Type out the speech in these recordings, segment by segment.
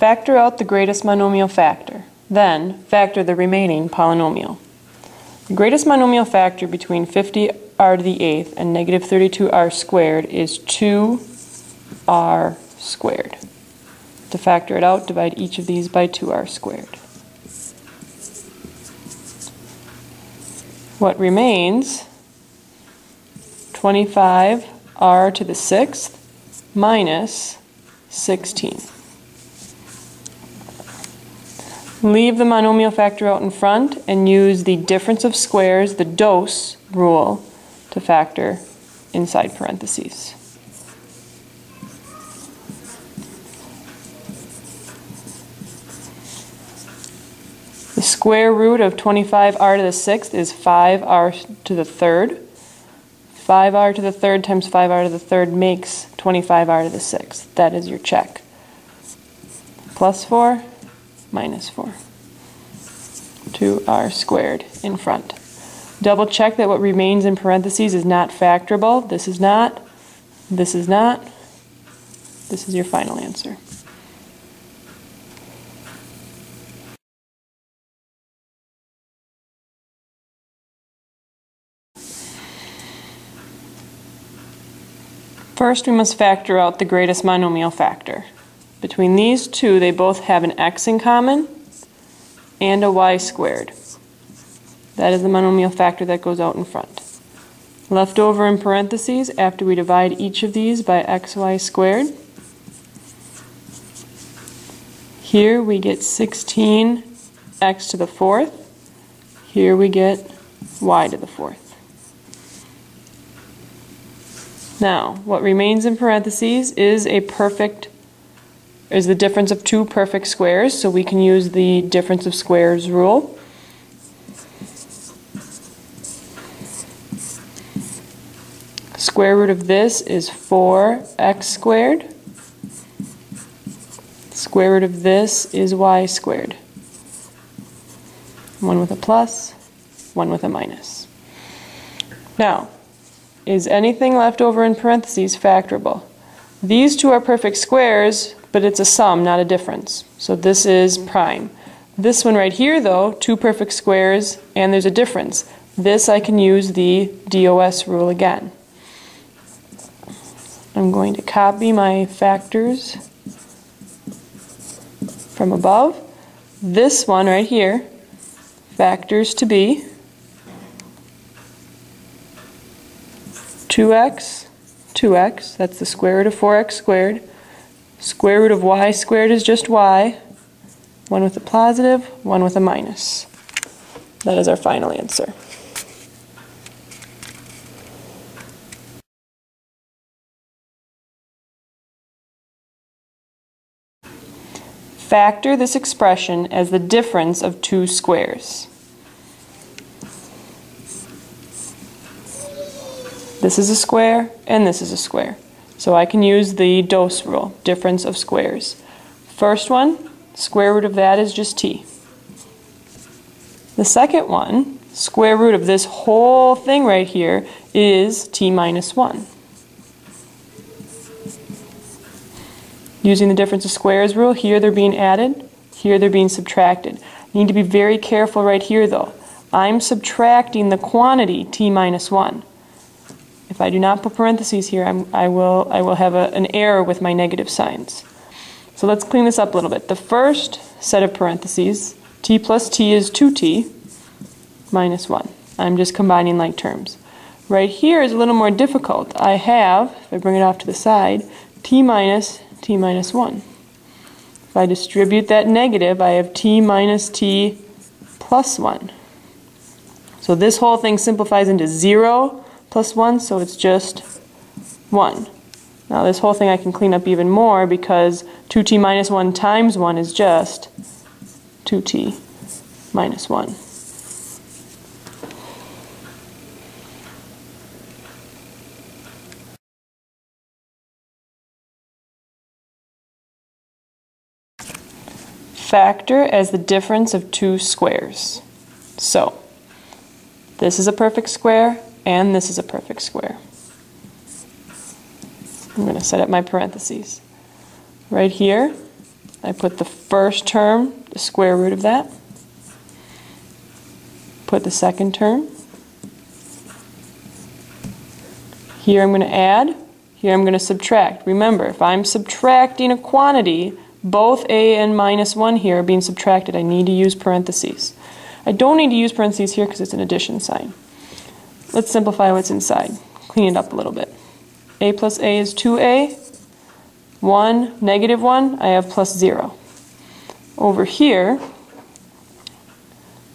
Factor out the greatest monomial factor. Then, factor the remaining polynomial. The greatest monomial factor between 50r to the 8th and negative 32r squared is 2r squared. To factor it out, divide each of these by 2r squared. What remains? 25r to the 6th minus 16. Leave the monomial factor out in front and use the difference of squares, the dose rule, to factor inside parentheses. The square root of 25r to the 6th is 5r to the 3rd. 5r to the 3rd times 5r to the 3rd makes 25r to the 6th. That is your check. Plus 4, minus 4. 2r squared in front. Double check that what remains in parentheses is not factorable. This is not. This is not. This is your final answer. First, we must factor out the greatest monomial factor. Between these two, they both have an x in common and a y squared. That is the monomial factor that goes out in front. Left over in parentheses, after we divide each of these by xy squared, here we get 16x to the 4th. Here we get y to the 4th. Now, what remains in parentheses is the difference of two perfect squares, so we can use the difference of squares rule. Square root of this is 4x squared. Square root of this is y squared. One with a plus, one with a minus. Now, is anything left over in parentheses factorable? These two are perfect squares, but it's a sum, not a difference. So this is prime. This one right here, though, two perfect squares, and there's a difference. This I can use the DOS rule again. I'm going to copy my factors from above. This one right here factors to be 2x, 2x, that's the square root of 4x squared. Square root of y squared is just y. One with a positive, one with a minus. That is our final answer. Factor this expression as the difference of two squares. This is a square, and this is a square. So I can use the dose rule, difference of squares. First one, square root of that is just t. The second one, square root of this whole thing right here is t minus 1. Using the difference of squares rule, here they're being added, here they're being subtracted. You need to be very careful right here though. I'm subtracting the quantity t minus 1. If I do not put parentheses here, I will have an error with my negative signs. So let's clean this up a little bit. The first set of parentheses, t plus t is 2t minus 1. I'm just combining like terms. Right here is a little more difficult. I have, if I bring it off to the side, t minus 1. If I distribute that negative, I have t minus t plus 1. So this whole thing simplifies into 0 plus 1, so it's just 1. Now this whole thing I can clean up even more because 2t minus 1 times 1 is just 2t minus 1. Factor as the difference of two squares. So, this is a perfect square, and this is a perfect square. I'm going to set up my parentheses. Right here, I put the first term, the square root of that. Put the second term. Here I'm going to add. Here I'm going to subtract. Remember, if I'm subtracting a quantity, both a and minus 1 here are being subtracted. I need to use parentheses. I don't need to use parentheses here because it's an addition sign. Let's simplify what's inside. Clean it up a little bit. A plus a is 2a. 1, negative 1, I have plus 0. Over here,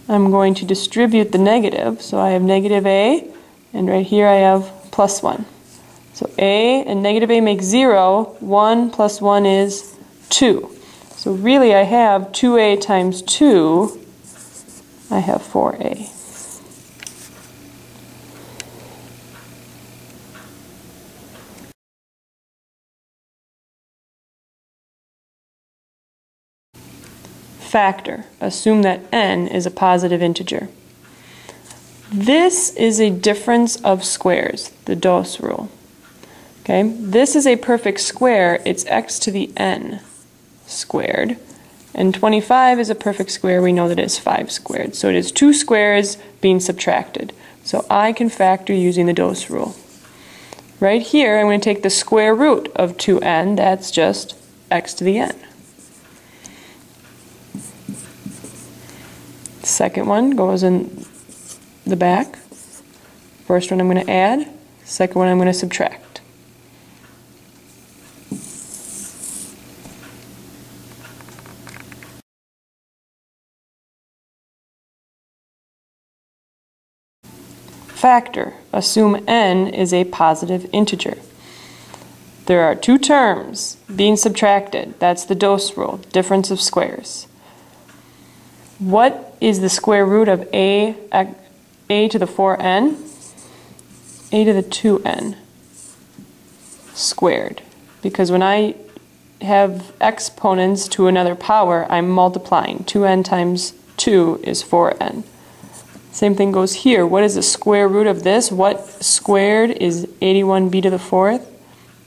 I'm going to distribute the negative. So I have negative a, and right here I have plus 1. So a and negative a make 0. 1 plus 1 is 2. So really I have 2a times 2. I have 4a. Factor. Assume that n is a positive integer. This is a difference of squares, the DOS rule. Okay, this is a perfect square. It's x to the n squared. And 25 is a perfect square. We know that it's 5 squared. So it is 2 squares being subtracted. So I can factor using the DOS rule. Right here, I'm going to take the square root of 2n. That's just x to the n. Second one goes in the back. First one I'm going to add. Second one I'm going to subtract. Factor. Assume n is a positive integer. There are 2 terms being subtracted. That's the DOS rule, difference of squares. What is the square root of a to the 4n? A to the 2n squared. Because when I have exponents to another power, I'm multiplying. 2n times 2 is 4n. Same thing goes here. What is the square root of this? What squared is 81b to the 4th?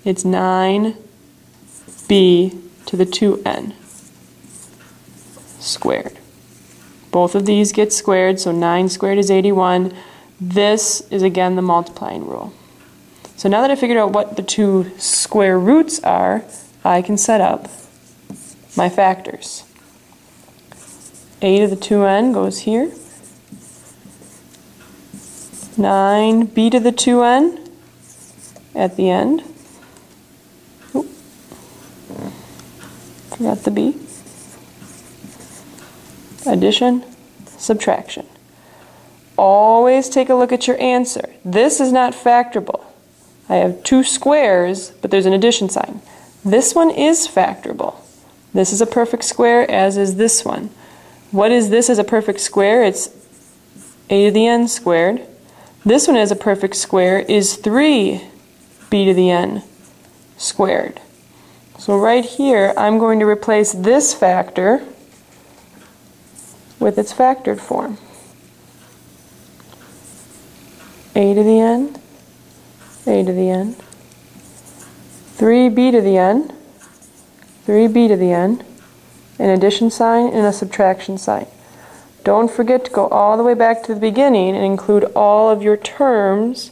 It's 9b to the 2n squared. Both of these get squared, so 9 squared is 81. This is again the multiplying rule. So now that I figured out what the 2 square roots are, I can set up my factors. A to the 2n goes here. 9b to the 2n at the end. Oop. Forgot the b. Addition, subtraction. Always take a look at your answer. This is not factorable. I have 2 squares, but there's an addition sign. This one is factorable. This is a perfect square, as is this one. What is this as a perfect square? It's a to the n squared. This one as a perfect square is 3b to the n squared. So right here, I'm going to replace this factor with its factored form. A to the n, a to the n, 3b to the n, 3b to the n, an addition sign and a subtraction sign. Don't forget to go all the way back to the beginning and include all of your terms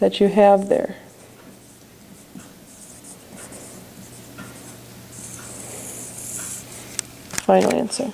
that you have there. Final answer.